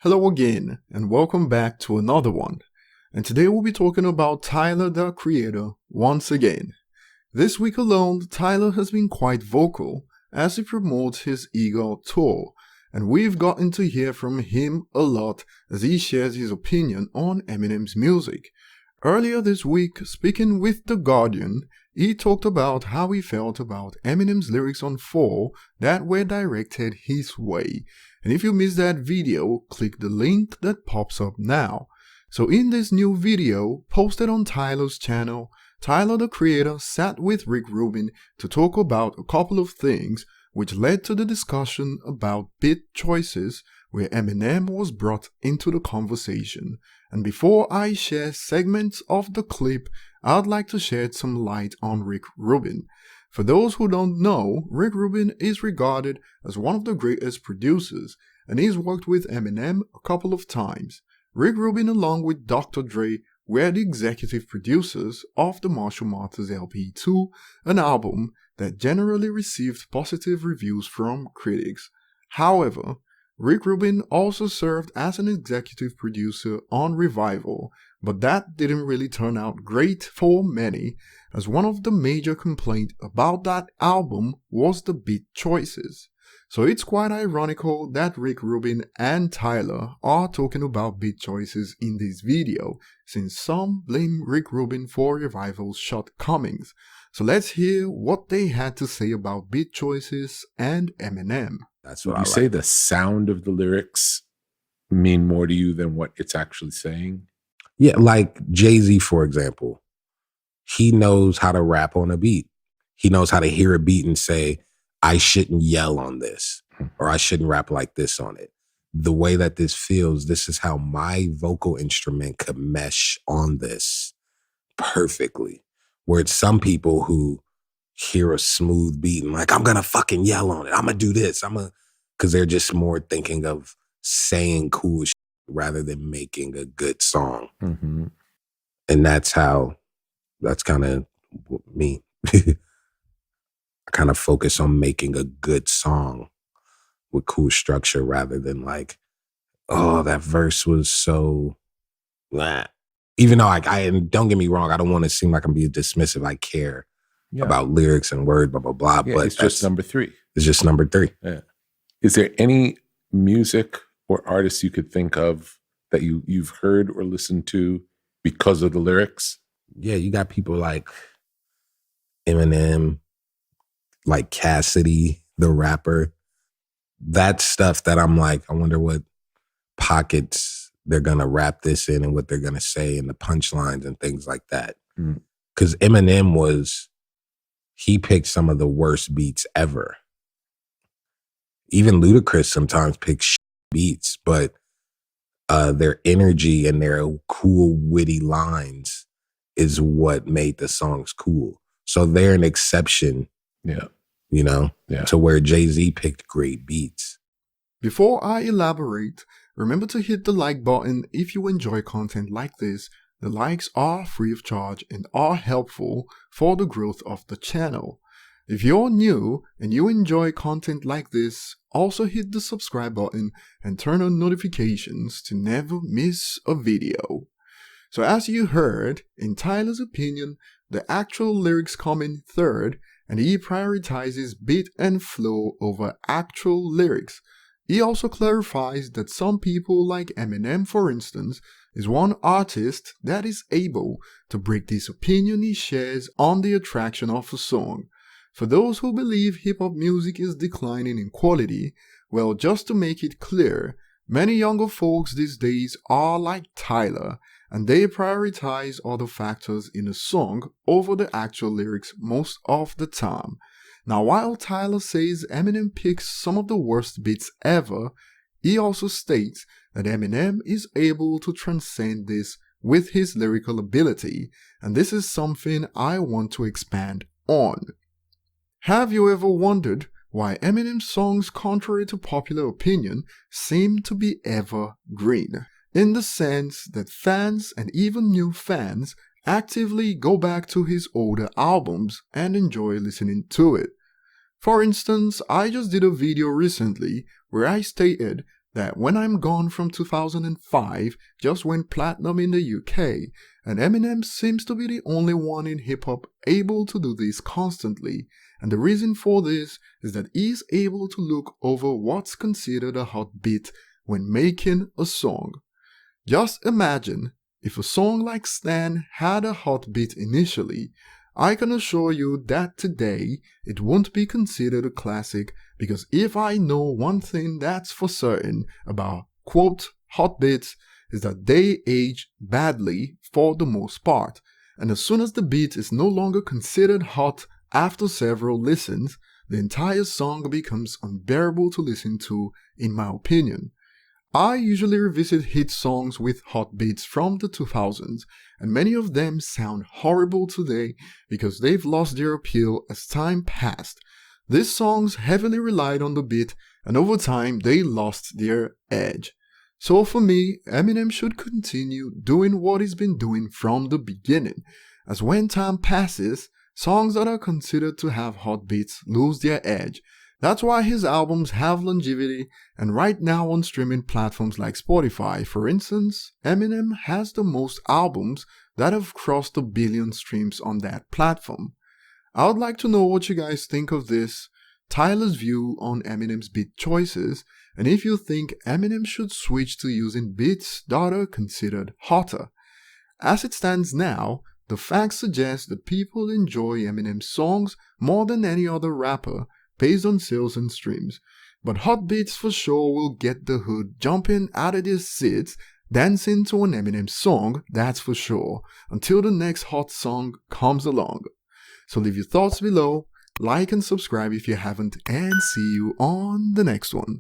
Hello again, and welcome back to another one. And today we'll be talking about Tyler, the Creator, once again. This week alone, Tyler has been quite vocal as he promotes his Eagle tour, and we've gotten to hear from him a lot as he shares his opinion on Eminem's music. Earlier this week, speaking with The Guardian, he talked about how he felt about Eminem's lyrics on 4 that were directed his way. And if you missed that video, click the link that pops up now. So in this new video, posted on Tyler's channel, Tyler the Creator sat with Rick Rubin to talk about a couple of things which led to the discussion about beat choices where Eminem was brought into the conversation. And before I share segments of the clip, I'd like to shed some light on Rick Rubin. For those who don't know, Rick Rubin is regarded as one of the greatest producers, and he's worked with Eminem a couple of times. Rick Rubin, along with Dr. Dre, were the executive producers of the Marshall Mathers LP 2, an album that generally received positive reviews from critics. However, Rick Rubin also served as an executive producer on Revival, but that didn't really turn out great for many, as one of the major complaints about that album was the beat choices. So it's quite ironical that Rick Rubin and Tyler are talking about beat choices in this video, since some blame Rick Rubin for Revival's shortcomings. So let's hear what they had to say about beat choices and Eminem. That's what I like. Would you say the sound of the lyrics mean more to you than what it's actually saying? Yeah, like Jay-Z, for example. He knows how to rap on a beat. He knows how to hear a beat and say, I shouldn't yell on this, or I shouldn't rap like this on it. The way that this feels, this is how my vocal instrument could mesh on this perfectly. Where it's some people who hear a smooth beat and like, I'm gonna fucking yell on it. I'm gonna do this. Because they're just more thinking of saying cool shit rather than making a good song. Mm-hmm. And that's kind of me. I kind of focus on making a good song with cool structure rather than like, oh, that verse was so blah. Even though I don't get me wrong, I don't want to seem like I'm being dismissive. I care about lyrics and words, blah, blah, blah. Yeah, but it's just number 3. It's just number 3. Yeah. Is there any music or artists you could think of that you've heard or listened to because of the lyrics? Yeah, you got people like Eminem, like Cassidy, the rapper. That's stuff that I'm like, I wonder what pockets they're going to wrap this in and what they're going to say and the punchlines and things like that. Because Eminem he picked some of the worst beats ever. Even Ludacris sometimes picks beats, but their energy and their cool, witty lines is what made the songs cool. So they're an exception, to where Jay-Z picked great beats. Before I elaborate, remember to hit the like button if you enjoy content like this. The likes are free of charge and are helpful for the growth of the channel. If you're new and you enjoy content like this, also hit the subscribe button and turn on notifications to never miss a video. So as you heard, in Tyler's opinion, the actual lyrics come in third, and he prioritizes beat and flow over actual lyrics. He also clarifies that some people like Eminem, for instance, is one artist that is able to break this opinion he shares on the attraction of a song. For those who believe hip-hop music is declining in quality, well, just to make it clear, many younger folks these days are like Tyler, and they prioritize other factors in a song over the actual lyrics most of the time. Now, while Tyler says Eminem picks some of the worst beats ever, he also states that Eminem is able to transcend this with his lyrical ability, and this is something I want to expand on. Have you ever wondered why Eminem's songs, contrary to popular opinion, seem to be evergreen? In the sense that fans and even new fans actively go back to his older albums and enjoy listening to it. For instance, I just did a video recently where I stated that When I'm Gone from 2005 just went platinum in the UK, and Eminem seems to be the only one in hip-hop able to do this constantly, and the reason for this is that he's able to look over what's considered a hot beat when making a song. Just imagine if a song like Stan had a hot beat initially. I can assure you that today it won't be considered a classic, because if I know one thing that's for certain about quote hot beats is that they age badly for the most part, and as soon as the beat is no longer considered hot after several listens, the entire song becomes unbearable to listen to, in my opinion. I usually revisit hit songs with hot beats from the 2000s, and many of them sound horrible today because they've lost their appeal as time passed. These songs heavily relied on the beat, and over time they lost their edge. So for me, Eminem should continue doing what he's been doing from the beginning, as when time passes, songs that are considered to have hot beats lose their edge. That's why his albums have longevity, and right now on streaming platforms like Spotify, for instance, Eminem has the most albums that have crossed 1 billion streams on that platform. I would like to know what you guys think of this, Tyler's view on Eminem's beat choices, and if you think Eminem should switch to using beats that are considered hotter. As it stands now, the facts suggest that people enjoy Eminem's songs more than any other rapper, based on sales and streams, but hot beats for sure will get the hood jumping out of their seats, dancing to an Eminem song, that's for sure, until the next hot song comes along. So leave your thoughts below, like and subscribe if you haven't, and see you on the next one.